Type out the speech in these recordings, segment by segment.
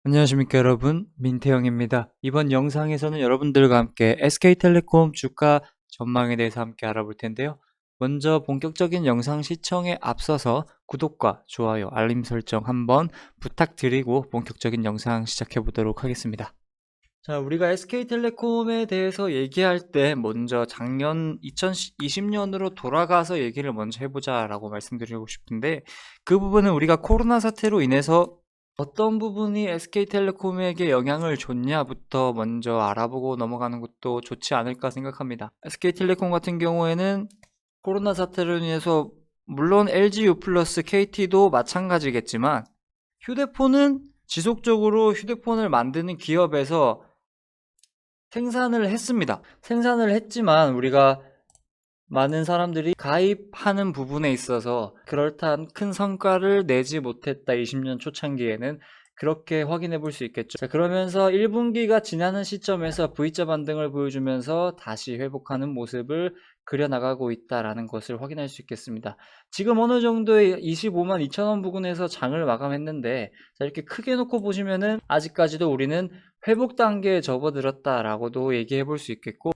안녕하십니까 여러분, 민태영입니다. 이번 영상에서는 여러분들과 함께 SK텔레콤 주가 전망에 대해서 함께 알아볼 텐데요. 먼저 본격적인 영상 시청에 앞서서 구독과 좋아요, 알림 설정 한번 부탁드리고 본격적인 영상 시작해 보도록 하겠습니다. 자, 우리가 SK텔레콤에 대해서 얘기할 때 먼저 작년 2020년으로 돌아가서 얘기를 먼저 해보자 라고 말씀드리고 싶은데, 그 부분은 우리가 코로나 사태로 인해서 어떤 부분이 SK텔레콤에게 영향을 줬냐부터 먼저 알아보고 넘어가는 것도 좋지 않을까 생각합니다. SK텔레콤 같은 경우에는 코로나 사태로 인해서 물론 LG U+, KT도 마찬가지겠지만 휴대폰은 지속적으로 휴대폰을 만드는 기업에서 생산을 했습니다. 생산을 했지만 우리가 많은 사람들이 가입하는 부분에 있어서 그럴듯한 큰 성과를 내지 못했다. 20년 초창기에는 그렇게 확인해 볼 수 있겠죠. 자, 그러면서 1분기가 지나는 시점에서 V자 반등을 보여주면서 다시 회복하는 모습을 그려나가고 있다라는 것을 확인할 수 있겠습니다. 지금 어느 정도의 25만 2천 원 부근에서 장을 마감했는데, 자, 이렇게 크게 놓고 보시면은 아직까지도 우리는 회복 단계에 접어들었다라고도 얘기해 볼 수 있겠고,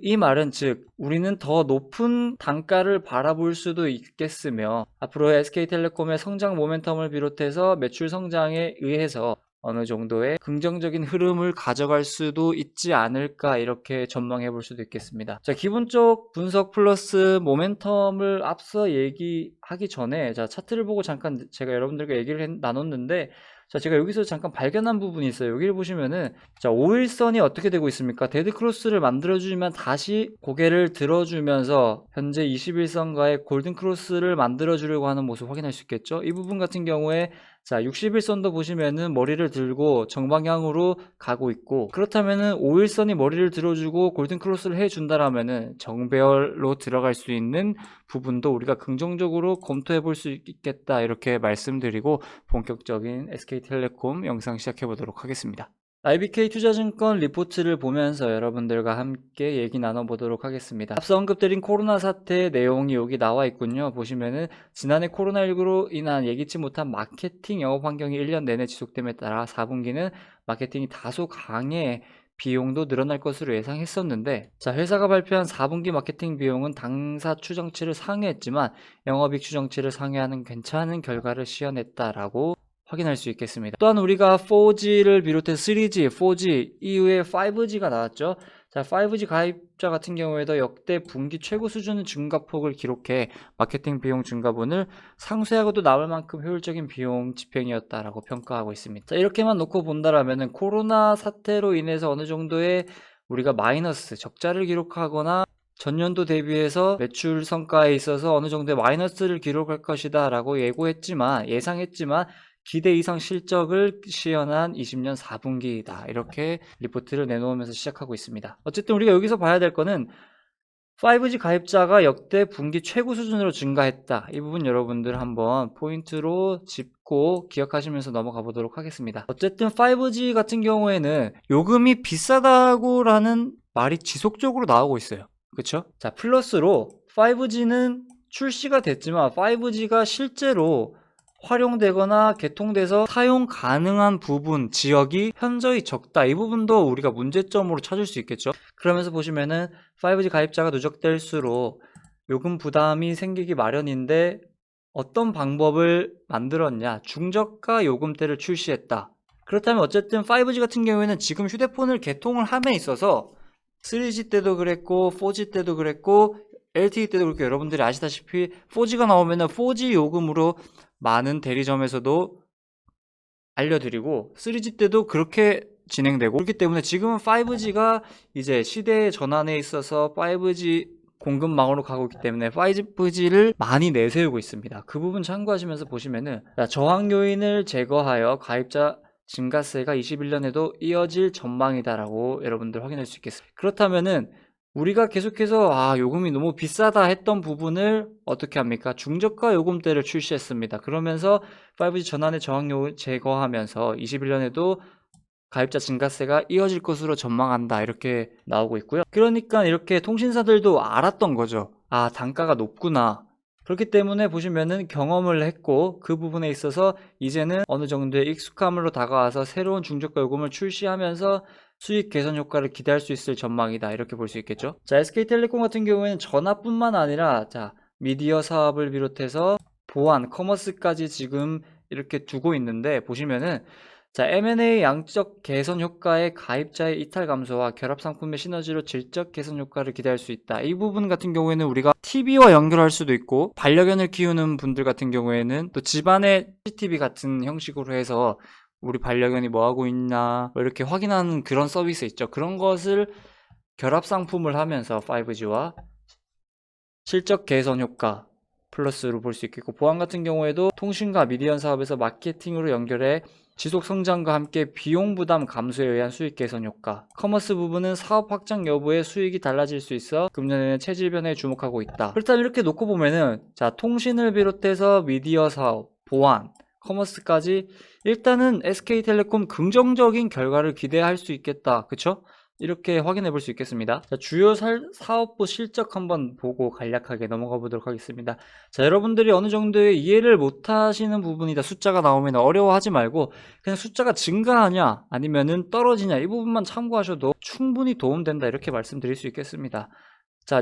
이 말은 즉 우리는 더 높은 단가를 바라볼 수도 있겠으며 앞으로 SK텔레콤의 성장 모멘텀을 비롯해서 매출 성장에 의해서 어느 정도의 긍정적인 흐름을 가져갈 수도 있지 않을까, 이렇게 전망해 볼 수도 있겠습니다. 자, 기본적 분석 플러스 모멘텀을 앞서 얘기하기 전에 차트를 보고 잠깐 제가 여러분들과 얘기를 나눴는데, 자, 제가 여기서 잠깐 발견한 부분이 있어요. 여기를 보시면은, 자, 5일선이 어떻게 되고 있습니까? 데드크로스를 만들어주면 다시 고개를 들어주면서 현재 21선과의 골든크로스를 만들어주려고 하는 모습 확인할 수 있겠죠? 이 부분 같은 경우에, 자, 61선도 보시면은 머리를 들고 정방향으로 가고 있고, 그렇다면은 5일선이 머리를 들어주고 골든크로스를 해준다라면은 정배열로 들어갈 수 있는 부분도 우리가 긍정적으로 검토해 볼 수 있겠다, 이렇게 말씀드리고 본격적인 SK텔레콤 영상 시작해 보도록 하겠습니다. IBK 투자증권 리포트를 보면서 여러분들과 함께 얘기 나눠보도록 하겠습니다. 앞서 언급드린 코로나 사태 내용이 여기 나와 있군요. 보시면은 지난해 코로나19로 인한 예기치 못한 마케팅 영업 환경이 1년 내내 지속됨에 따라 4분기는 마케팅이 다소 강해 비용도 늘어날 것으로 예상했었는데, 자, 회사가 발표한 4분기 마케팅 비용은 당사 추정치를 상회했지만 영업이익 추정치를 상회하는 괜찮은 결과를 시현했다라고 확인할 수 있겠습니다. 또한 우리가 4G를 비롯해 3G, 4G 이후에 5G가 나왔죠. 자, 5G 가입자 같은 경우에도 역대 분기 최고 수준의 증가폭을 기록해 마케팅 비용 증가분을 상쇄하고도 남을 만큼 효율적인 비용 집행이었다라고 평가하고 있습니다. 자, 이렇게만 놓고 본다라면은 코로나 사태로 인해서 어느 정도의 우리가 마이너스, 적자를 기록하거나 전년도 대비해서 매출 성과에 있어서 어느 정도의 마이너스를 기록할 것이다 라고 예상했지만 기대 이상 실적을 시현한 20년 4분기이다. 이렇게 리포트를 내놓으면서 시작하고 있습니다. 어쨌든 우리가 여기서 봐야 될 거는 5G 가입자가 역대 분기 최고 수준으로 증가했다. 이 부분 여러분들 한번 포인트로 짚고 기억하시면서 넘어가 보도록 하겠습니다. 어쨌든 5G 같은 경우에는 요금이 비싸다고라는 말이 지속적으로 나오고 있어요. 그쵸? 자, 플러스로 5G는 출시가 됐지만 5G가 실제로 활용되거나 개통돼서 사용 가능한 부분, 지역이 현저히 적다. 이 부분도 우리가 문제점으로 찾을 수 있겠죠. 그러면서 보시면은 5G 가입자가 누적될수록 요금 부담이 생기기 마련인데 어떤 방법을 만들었냐? 중저가 요금대를 출시했다. 그렇다면 어쨌든 5G 같은 경우에는 지금 휴대폰을 개통을 함에 있어서 3G 때도 그랬고 4G 때도 그랬고 LTE 때도 그렇고, 여러분들이 아시다시피 4G가 나오면은 4G 요금으로 많은 대리점에서도 알려드리고 3G 때도 그렇게 진행되고, 그렇기 때문에 지금은 5G가 이제 시대의 전환에 있어서 5G 공급망으로 가고 있기 때문에 5G를 많이 내세우고 있습니다. 그 부분 참고하시면서 보시면은, 저항 요인을 제거하여 가입자 증가세가 21년에도 이어질 전망이다라고 여러분들 확인할 수 있겠습니다. 그렇다면은 우리가 계속해서 요금이 너무 비싸다 했던 부분을 어떻게 합니까? 중저가 요금대를 출시했습니다. 그러면서 5G 전환의 저항 요인 제거하면서 21년에도 가입자 증가세가 이어질 것으로 전망한다, 이렇게 나오고 있고요. 그러니까 이렇게 통신사들도 알았던 거죠. 단가가 높구나. 그렇기 때문에 보시면은 경험을 했고 그 부분에 있어서 이제는 어느 정도의 익숙함으로 다가와서 새로운 중저가 요금을 출시하면서 수익 개선 효과를 기대할 수 있을 전망이다, 이렇게 볼 수 있겠죠. 자, SK텔레콤 같은 경우에는 전화뿐만 아니라 미디어 사업을 비롯해서 보안, 커머스까지 지금 이렇게 두고 있는데, 보시면은 M&A 양적 개선 효과에 가입자의 이탈 감소와 결합 상품의 시너지로 질적 개선 효과를 기대할 수 있다. 이 부분 같은 경우에는 우리가 TV와 연결할 수도 있고, 반려견을 키우는 분들 같은 경우에는 또 집안의 CCTV 같은 형식으로 해서 우리 반려견이 뭐 하고 있나 이렇게 확인하는 그런 서비스 있죠. 그런 것을 결합 상품을 하면서 5G와 실적 개선 효과 플러스로 볼 수 있겠고, 보안 같은 경우에도 통신과 미디어 사업에서 마케팅으로 연결해 지속 성장과 함께 비용 부담 감소에 의한 수익 개선 효과, 커머스 부분은 사업 확장 여부에 수익이 달라질 수 있어 금년에는 체질 변화에 주목하고 있다. 일단 이렇게 놓고 보면은 통신을 비롯해서 미디어 사업, 보안, 커머스까지 일단은 SK텔레콤 긍정적인 결과를 기대할 수 있겠다. 그쵸? 이렇게 확인해 볼 수 있겠습니다. 주요 사업부 실적 한번 보고 간략하게 넘어가 보도록 하겠습니다. 여러분들이 어느 정도의 이해를 못 하시는 부분이다, 숫자가 나오면 어려워하지 말고 그냥 숫자가 증가하냐 아니면은 떨어지냐 이 부분만 참고하셔도 충분히 도움된다, 이렇게 말씀드릴 수 있겠습니다.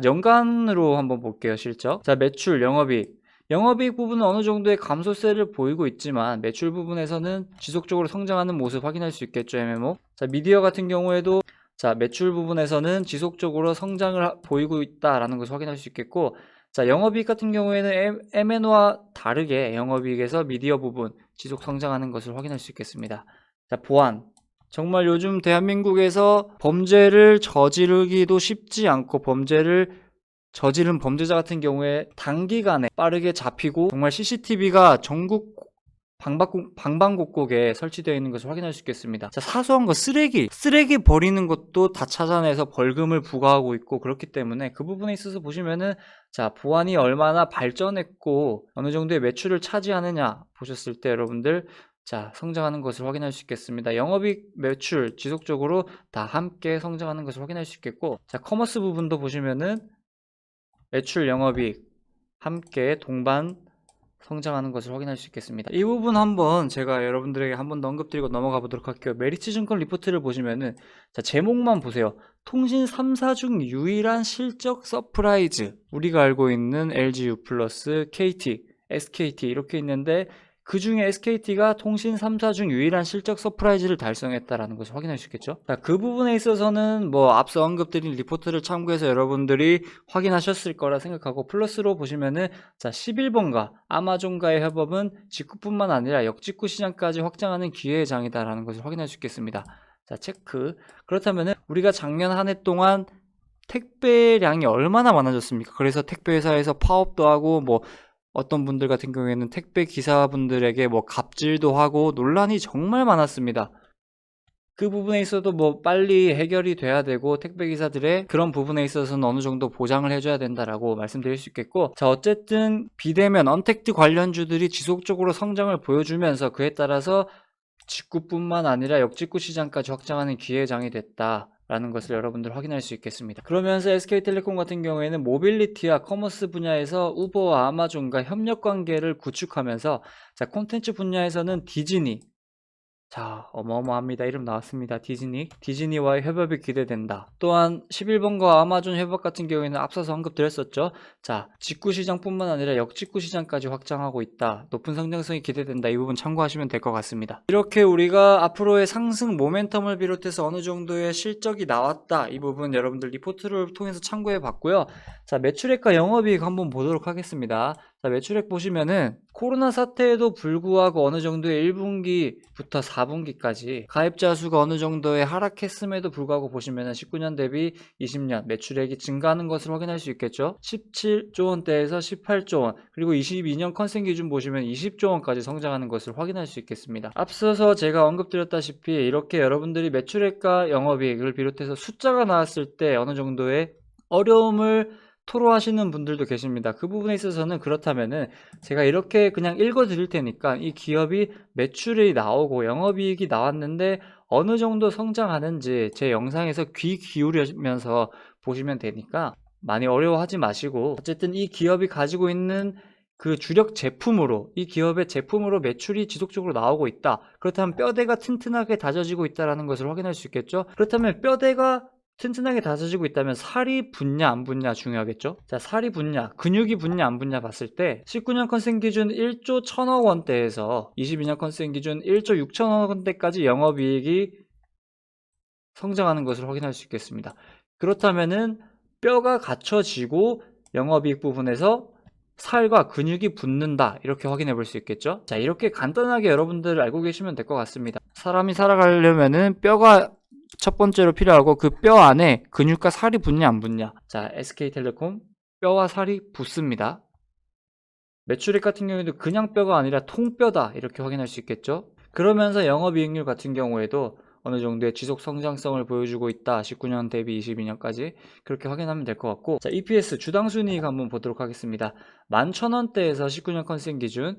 연간으로 한번 볼게요. 실적. 매출, 영업이익 부분은 어느 정도의 감소세를 보이고 있지만 매출 부분에서는 지속적으로 성장하는 모습 확인할 수 있겠죠. MMO. 미디어 같은 경우에도 매출 부분에서는 지속적으로 성장을 보이고 있다라는 것을 확인할 수 있겠고, 영업이익 같은 경우에는 M&O와 다르게 영업이익에서 미디어 부분 지속 성장하는 것을 확인할 수 있겠습니다. 보안. 정말 요즘 대한민국에서 범죄를 저지르기도 쉽지 않고 범죄를 저지른 범죄자 같은 경우에 단기간에 빠르게 잡히고 정말 CCTV가 전국 방방곡곡에 설치되어 있는 것을 확인할 수 있겠습니다. 사소한 거, 쓰레기 버리는 것도 다 찾아내서 벌금을 부과하고 있고, 그렇기 때문에 그 부분에 있어서 보시면은 보안이 얼마나 발전했고 어느 정도의 매출을 차지하느냐 보셨을 때 여러분들 성장하는 것을 확인할 수 있겠습니다. 영업이익, 매출 지속적으로 다 함께 성장하는 것을 확인할 수 있겠고, 커머스 부분도 보시면은 매출, 영업이익 함께 동반 성장하는 것을 확인할 수 있겠습니다. 이 부분 한번 제가 여러분들에게 한번 더 언급드리고 넘어가 보도록 할게요. 메리츠증권 리포트를 보시면은 제목만 보세요. 통신 3사 중 유일한 실적 서프라이즈. 우리가 알고 있는 LG U+, KT, SKT 이렇게 있는데 그 중에 SKT가 통신 3사 중 유일한 실적 서프라이즈를 달성했다라는 것을 확인할 수 있겠죠. 그 부분에 있어서는 앞서 언급드린 리포트를 참고해서 여러분들이 확인하셨을 거라 생각하고, 플러스로 보시면은 11번가 아마존과의 협업은 직구뿐만 아니라 역직구 시장까지 확장하는 기회의 장이다라는 것을 확인할 수 있겠습니다. 체크. 그렇다면은 우리가 작년 한 해 동안 택배량이 얼마나 많아졌습니까? 그래서 택배 회사에서 파업도 하고 어떤 분들 같은 경우에는 택배 기사분들에게 갑질도 하고 논란이 정말 많았습니다. 그 부분에 있어도 빨리 해결이 돼야 되고 택배 기사들의 그런 부분에 있어서는 어느 정도 보장을 해줘야 된다라고 말씀드릴 수 있겠고, 어쨌든 비대면 언택트 관련주들이 지속적으로 성장을 보여주면서 그에 따라서 직구뿐만 아니라 역직구 시장까지 확장하는 기회의 장이 됐다 라는 것을 여러분들 확인할 수 있겠습니다. 그러면서 SK텔레콤 같은 경우에는 모빌리티와 커머스 분야에서 우버와 아마존과 협력 관계를 구축하면서 콘텐츠 분야에서는 디즈니, 어마어마합니다. 이름 나왔습니다. 디즈니와의 협업이 기대된다. 또한 11번과 아마존 협업 같은 경우에는 앞서서 언급드렸었죠. 직구 시장뿐만 아니라 역직구 시장까지 확장하고 있다. 높은 성장성이 기대된다. 이 부분 참고하시면 될 것 같습니다. 이렇게 우리가 앞으로의 상승 모멘텀을 비롯해서 어느 정도의 실적이 나왔다. 이 부분 여러분들 리포트를 통해서 참고해 봤고요. 매출액과 영업이익 한번 보도록 하겠습니다. 매출액 보시면은 코로나 사태에도 불구하고 어느 정도의 1분기부터 4분기까지 가입자 수가 어느 정도의 하락했음에도 불구하고 보시면은 19년 대비 20년 매출액이 증가하는 것을 확인할 수 있겠죠. 17조 원대에서 18조 원, 그리고 22년 컨센 기준 보시면 20조 원까지 성장하는 것을 확인할 수 있겠습니다. 앞서서 제가 언급드렸다시피 이렇게 여러분들이 매출액과 영업이익을 비롯해서 숫자가 나왔을 때 어느 정도의 어려움을 토로하시는 분들도 계십니다. 그 부분에 있어서는 그렇다면은 제가 이렇게 그냥 읽어 드릴 테니까 이 기업이 매출이 나오고 영업이익이 나왔는데 어느 정도 성장하는지 제 영상에서 귀 기울이면서 보시면 되니까 많이 어려워하지 마시고, 어쨌든 이 기업이 가지고 있는 그 주력 제품으로, 이 기업의 제품으로 매출이 지속적으로 나오고 있다. 그렇다면 뼈대가 튼튼하게 다져지고 있다는 것을 확인할 수 있겠죠. 그렇다면 뼈대가 튼튼하게 다져지고 있다면 살이 붙냐 안 붙냐 중요하겠죠. 자, 살이 붙냐, 근육이 붙냐 안 붙냐 봤을 때 19년 컨센 기준 1조 1000억 원대에서 22년 컨센 기준 1조 6천억 원대까지 영업이익이 성장하는 것을 확인할 수 있겠습니다. 그렇다면은 뼈가 갖춰지고 영업이익 부분에서 살과 근육이 붙는다, 이렇게 확인해 볼 수 있겠죠. 자, 이렇게 간단하게 여러분들 알고 계시면 될 것 같습니다. 사람이 살아가려면은 뼈가 첫 번째로 필요하고 그 뼈 안에 근육과 살이 붙냐 안 붙냐. 자, SK텔레콤 뼈와 살이 붙습니다. 매출액 같은 경우에도 그냥 뼈가 아니라 통뼈다, 이렇게 확인할 수 있겠죠. 그러면서 영업이익률 같은 경우에도 어느 정도의 지속 성장성을 보여주고 있다. 19년 대비 22년까지 그렇게 확인하면 될 것 같고, 자, EPS 주당 순이익 한번 보도록 하겠습니다. 11,000원대에서 19년 컨센 기준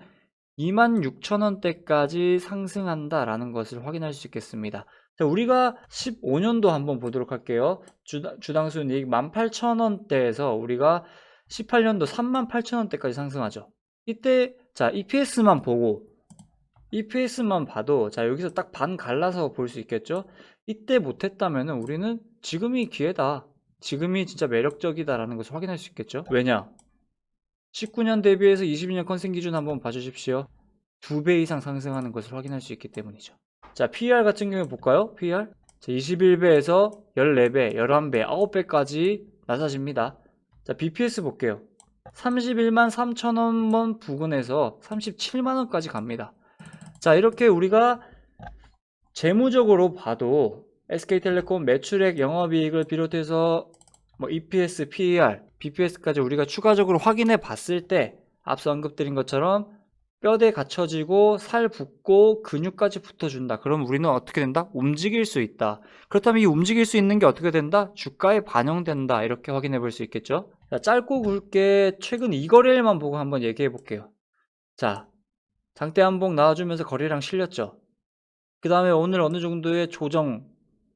26,000원대까지 상승한다라는 것을 확인할 수 있겠습니다. 자, 우리가 15년도 한번 보도록 할게요. 주당 순이익 18,000원대에서 우리가 18년도 38,000원대까지 상승하죠. 이때 자, EPS만 봐도 자, 여기서 딱 반 갈라서 볼 수 있겠죠. 이때 못했다면 우리는 지금이 기회다, 지금이 진짜 매력적이다라는 것을 확인할 수 있겠죠. 왜냐, 19년 대비해서 22년 컨센 기준 한번 봐주십시오. 2배 이상 상승하는 것을 확인할 수 있기 때문이죠. 자, PER 같은 경우에 볼까요? PER 자, 21배에서 14배, 11배, 9배까지 낮아집니다. 자, BPS 볼게요. 31만 3천원 부근에서 37만원까지 갑니다. 자, 이렇게 우리가 재무적으로 봐도 SK텔레콤 매출액, 영업이익을 비롯해서 뭐 EPS, PER, BPS까지 우리가 추가적으로 확인해 봤을 때 앞서 언급드린 것처럼 뼈대 갖춰지고 살 붙고 근육까지 붙어준다. 그럼 우리는 어떻게 된다? 움직일 수 있다. 그렇다면 이 움직일 수 있는 게 어떻게 된다? 주가에 반영된다. 이렇게 확인해 볼 수 있겠죠. 자, 짧고 굵게 최근 이 거래일만 보고 한번 얘기해 볼게요. 자, 장대 한봉 나와주면서 거래량 실렸죠. 그 다음에 오늘 어느 정도의 조정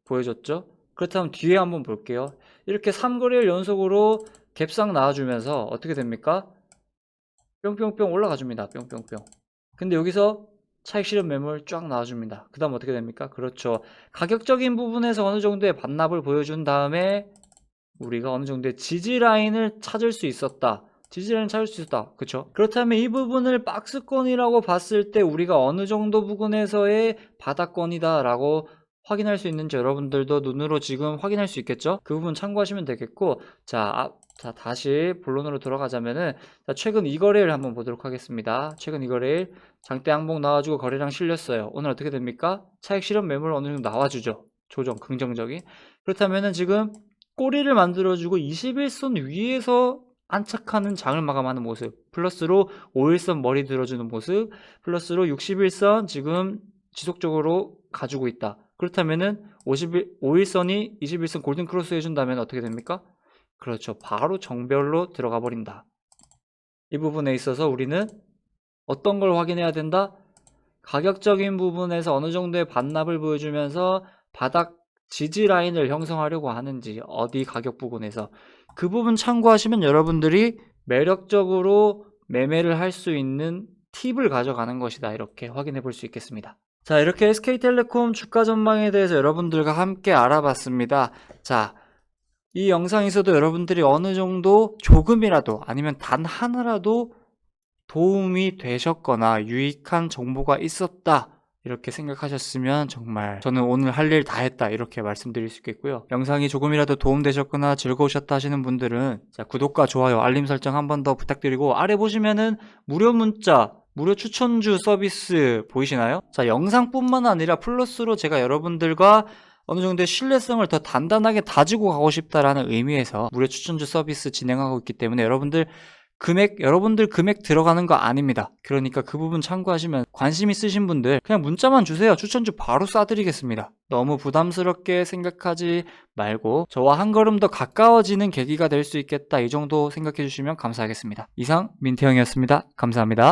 보여줬죠. 그렇다면 뒤에 한번 볼게요. 이렇게 3거래일 연속으로 갭상 나와주면서 어떻게 됩니까? 뿅뿅뿅 올라가 줍니다. 뿅뿅뿅. 근데 여기서 차익 실현 매물 쫙 나와줍니다. 그 다음 어떻게 됩니까? 그렇죠. 가격적인 부분에서 어느 정도의 반납을 보여준 다음에 우리가 어느 정도의 지지 라인을 찾을 수 있었다. 지지라인 찾을 수 있다. 그쵸? 그렇다면 이 부분을 박스권이라고 봤을 때 우리가 어느 정도 부분에서의 바닥권이다 라고 확인할 수 있는지 여러분들도 눈으로 지금 확인할 수 있겠죠? 그 부분 참고하시면 되겠고, 자, 다시 본론으로 돌아가자면은, 자, 최근 이 거래일 한번 보도록 하겠습니다. 최근 이 거래일 장대 항복 나와주고 거래량 실렸어요. 오늘 어떻게 됩니까? 차익 실현 매물 어느 정도 나와주죠. 조정 긍정적인. 그렇다면은 지금 꼬리를 만들어주고 21선 위에서 안착하는 장을 마감하는 모습, 플러스로 5일선 머리 들어주는 모습, 플러스로 60일선 지금 지속적으로 가지고 있다. 그렇다면은 5일선이 21선 골든 크로스 해준다면 어떻게 됩니까? 그렇죠. 바로 정별로 들어가 버린다. 이 부분에 있어서 우리는 어떤 걸 확인해야 된다? 가격적인 부분에서 어느 정도의 반납을 보여주면서 바닥 지지 라인을 형성하려고 하는지, 어디 가격 부분에서 그 부분 참고하시면 여러분들이 매력적으로 매매를 할 수 있는 팁을 가져가는 것이다, 이렇게 확인해 볼 수 있겠습니다. 자, 이렇게 SK텔레콤 주가 전망에 대해서 여러분들과 함께 알아봤습니다. 자, 이 영상에서도 여러분들이 어느 정도 조금이라도 아니면 단 하나라도 도움이 되셨거나 유익한 정보가 있었다, 이렇게 생각하셨으면 정말 저는 오늘 할 일 다 했다, 이렇게 말씀드릴 수 있겠고요. 영상이 조금이라도 도움되셨거나 즐거우셨다 하시는 분들은 자, 구독과 좋아요, 알림 설정 한 번 더 부탁드리고, 아래 보시면은 무료 문자, 무료 추천주 서비스 보이시나요? 자, 영상뿐만 아니라 플러스로 제가 여러분들과 어느 정도의 신뢰성을 더 단단하게 다지고 가고 싶다라는 의미에서 무료 추천주 서비스 진행하고 있기 때문에 여러분들 금액 들어가는 거 아닙니다. 그러니까 그 부분 참고하시면, 관심 있으신 분들 그냥 문자만 주세요. 추천주 바로 쏴드리겠습니다. 너무 부담스럽게 생각하지 말고 저와 한 걸음 더 가까워지는 계기가 될 수 있겠다, 이 정도 생각해 주시면 감사하겠습니다. 이상 민태형이었습니다. 감사합니다.